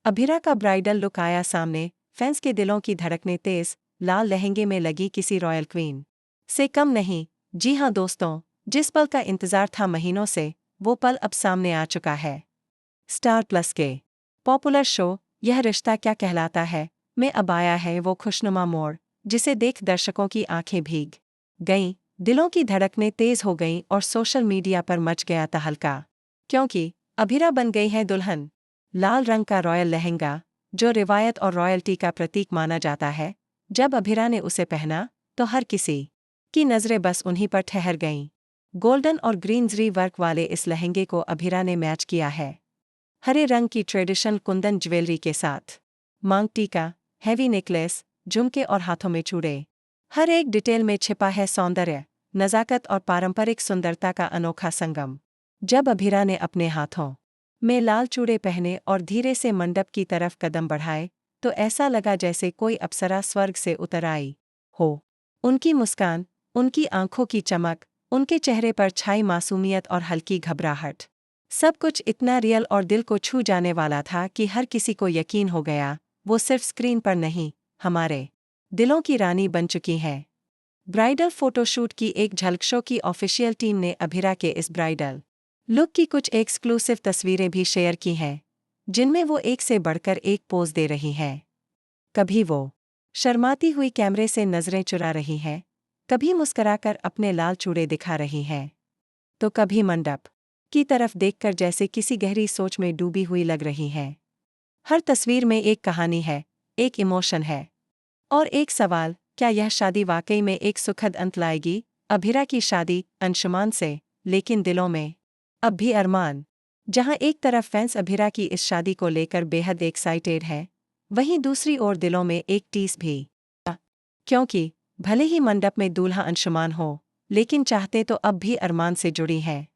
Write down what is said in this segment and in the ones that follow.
अभिरा का bridal look आया सामने, फैंस के दिलों की धड़कनें तेज, लाल लहंगे में लगी किसी रॉयल क्वीन से कम नहीं। जी हाँ दोस्तों, जिस पल का इंतजार था महीनों से, वो पल अब सामने आ चुका है। स्टार प्लस के पॉपुलर शो यह रिश्ता क्या कहलाता है में अब आया है वो खुशनुमा मोड़, जिसे देख दर्शकों की आंखें भीग गईं, दिलों की धड़कनें तेज हो गईं और सोशल मीडिया पर मच गया तहलका, क्योंकि अभिरा बन गई है दुल्हन। लाल रंग का रॉयल लहंगा, जो रिवायत और रॉयल्टी का प्रतीक माना जाता है, जब अभिरा ने उसे पहना तो हर किसी की नज़रें बस उन्हीं पर ठहर गईं। गोल्डन और ग्रीन जरी वर्क वाले इस लहंगे को अभिरा ने मैच किया है हरे रंग की ट्रेडिशनल कुंदन ज्वेलरी के साथ। मांग टीका, हैवी नेकलेस, झुमके और हाथों में चूड़े, हर एक डिटेल में छिपा है सौंदर्य, नज़ाकत और पारंपरिक सुंदरता का अनोखा संगम। जब अभिरा ने अपने हाथों में लाल चूड़े पहने और धीरे से मंडप की तरफ कदम बढ़ाए, तो ऐसा लगा जैसे कोई अप्सरा स्वर्ग से उतर आई हो। उनकी मुस्कान, उनकी आंखों की चमक, उनके चेहरे पर छाई मासूमियत और हल्की घबराहट, सब कुछ इतना रियल और दिल को छू जाने वाला था कि हर किसी को यकीन हो गया वो सिर्फ स्क्रीन पर नहीं, हमारे दिलों की रानी बन चुकी हैं। ब्राइडल फोटोशूट की एक झलक शो की ऑफिशियल टीम ने अभिरा के इस ब्राइडल लुक की कुछ एक्सक्लूसिव तस्वीरें भी शेयर की हैं, जिनमें वो एक से बढ़कर एक पोज दे रही हैं। कभी वो शर्माती हुई कैमरे से नजरें चुरा रही हैं, कभी मुस्कुराकर अपने लाल चूड़े दिखा रही हैं, तो कभी मंडप की तरफ देखकर जैसे किसी गहरी सोच में डूबी हुई लग रही हैं। हर तस्वीर में एक कहानी है, एक इमोशन है और एक सवाल, क्या यह शादी वाकई में एक सुखद अंत लाएगी? अभिरा की शादी अंशुमान से, लेकिन दिलों में अब भी अरमान। जहां एक तरफ फैंस अभिरा की इस शादी को लेकर बेहद एक्साइटेड हैं, वहीं दूसरी ओर दिलों में एक टीस भी, क्योंकि भले ही मंडप में दूल्हा अंशुमान हो, लेकिन चाहते तो अब भी अरमान से जुड़ी हैं।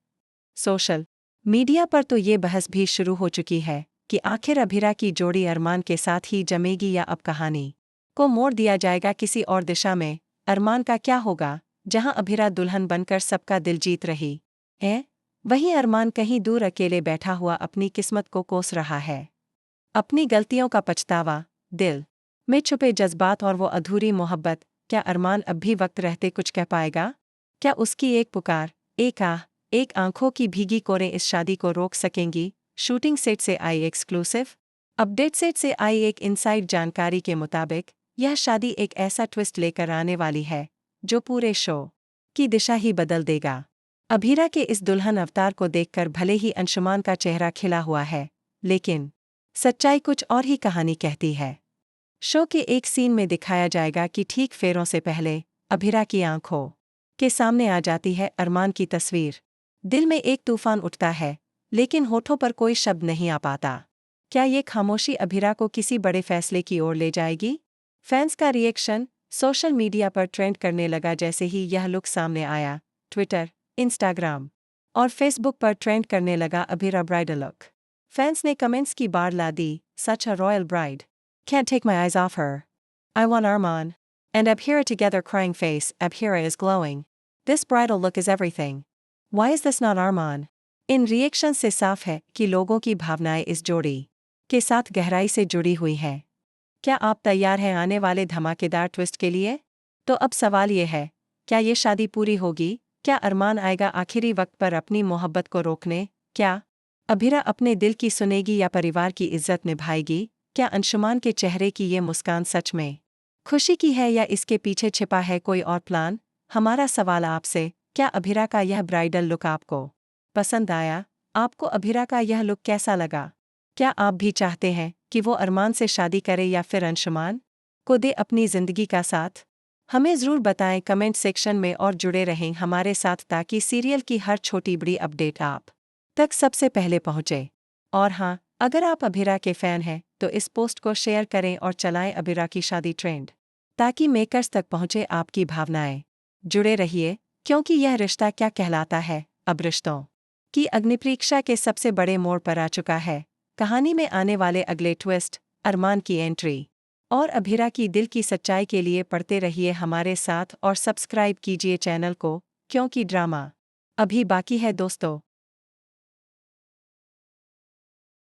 सोशल मीडिया पर तो ये बहस भी शुरू हो चुकी है कि आखिर अभिरा की जोड़ी अरमान के साथ ही जमेगी या अब कहानी को मोड़ दिया जाएगा किसी और दिशा में। अरमान का क्या होगा, जहां अभिरा दुल्हन बनकर सबका दिल जीत रही है, वहीं अरमान कहीं दूर अकेले बैठा हुआ अपनी किस्मत को कोस रहा है। अपनी गलतियों का पछतावा, दिल में छुपे जज्बात और वो अधूरी मोहब्बत, क्या अरमान अब भी वक्त रहते कुछ कह पाएगा? क्या उसकी एक पुकार, एक आह, एक आंखों की भीगी कोरें इस शादी को रोक सकेंगी? शूटिंग सेट से आई एक्सक्लूसिव अपडेट। सेट से आई एक इनसाइड जानकारी के मुताबिक यह शादी एक ऐसा ट्विस्ट लेकर आने वाली है जो पूरे शो की दिशा ही बदल देगा। अभिरा के इस दुल्हन अवतार को देखकर भले ही अंशुमान का चेहरा खिला हुआ है, लेकिन सच्चाई कुछ और ही कहानी कहती है। शो के एक सीन में दिखाया जाएगा कि ठीक फेरों से पहले अभिरा की आंखों के सामने आ जाती है अरमान की तस्वीर। दिल में एक तूफान उठता है, लेकिन होठों पर कोई शब्द नहीं आ पाता। क्या ये खामोशी अभिरा को किसी बड़े फैसले की ओर ले जाएगी? फैंस का रिएक्शन सोशल मीडिया पर ट्रेंड करने लगा जैसे ही यह लुक सामने आया। ट्विटर, इंस्टाग्राम और फेसबुक पर ट्रेंड करने लगा अभिरा ब्राइडल लुक। फैंस ने कमेंट्स की बाढ़ ला दी, such a royal bride, can't take my eyes off her, I want Arman, and Abhira together crying face, Abhira is glowing, this bridal look is everything, why is this not Arman? In reaction से साफ है कि लोगों की भावनाएं इस जोड़ी के साथ गहराई से जुड़ी हुई हैं। क्या आप तैयार हैं आने वाले धमाकेदार ट्विस्ट के लिए? तो अब सवाल ये है, क्या ये शादी पूरी होगी? क्या अरमान आएगा आखिरी वक्त पर अपनी मोहब्बत को रोकने? क्या अभिरा अपने दिल की सुनेगी या परिवार की इज्जत निभाएगी? क्या अंशुमान के चेहरे की ये मुस्कान सच में खुशी की है या इसके पीछे छिपा है कोई और प्लान? हमारा सवाल आपसे, क्या अभिरा का यह ब्राइडल लुक आपको पसंद आया? आपको अभिरा का यह लुक कैसा लगा? क्या आप भी चाहते हैं कि वो अरमान से शादी करे या फिर अंशुमान को दे अपनी जिंदगी का साथ? हमें ज़रूर बताएं कमेंट सेक्शन में और जुड़े रहें हमारे साथ ताकि सीरियल की हर छोटी बड़ी अपडेट आप तक सबसे पहले पहुंचे। और हाँ, अगर आप अभिरा के फैन हैं तो इस पोस्ट को शेयर करें और चलाएं अभिरा की शादी ट्रेंड, ताकि मेकर्स तक पहुंचे आपकी भावनाएं। जुड़े रहिए, क्योंकि यह रिश्ता क्या कहलाता है अब रिश्तों की अग्निपरीक्षा के सबसे बड़े मोड़ पर आ चुका है। कहानी में आने वाले अगले ट्विस्ट, अरमान की एंट्री और अभिरा की दिल की सच्चाई के लिए पढ़ते रहिए हमारे साथ और सब्सक्राइब कीजिए चैनल को, क्योंकि ड्रामा अभी बाकी है दोस्तों।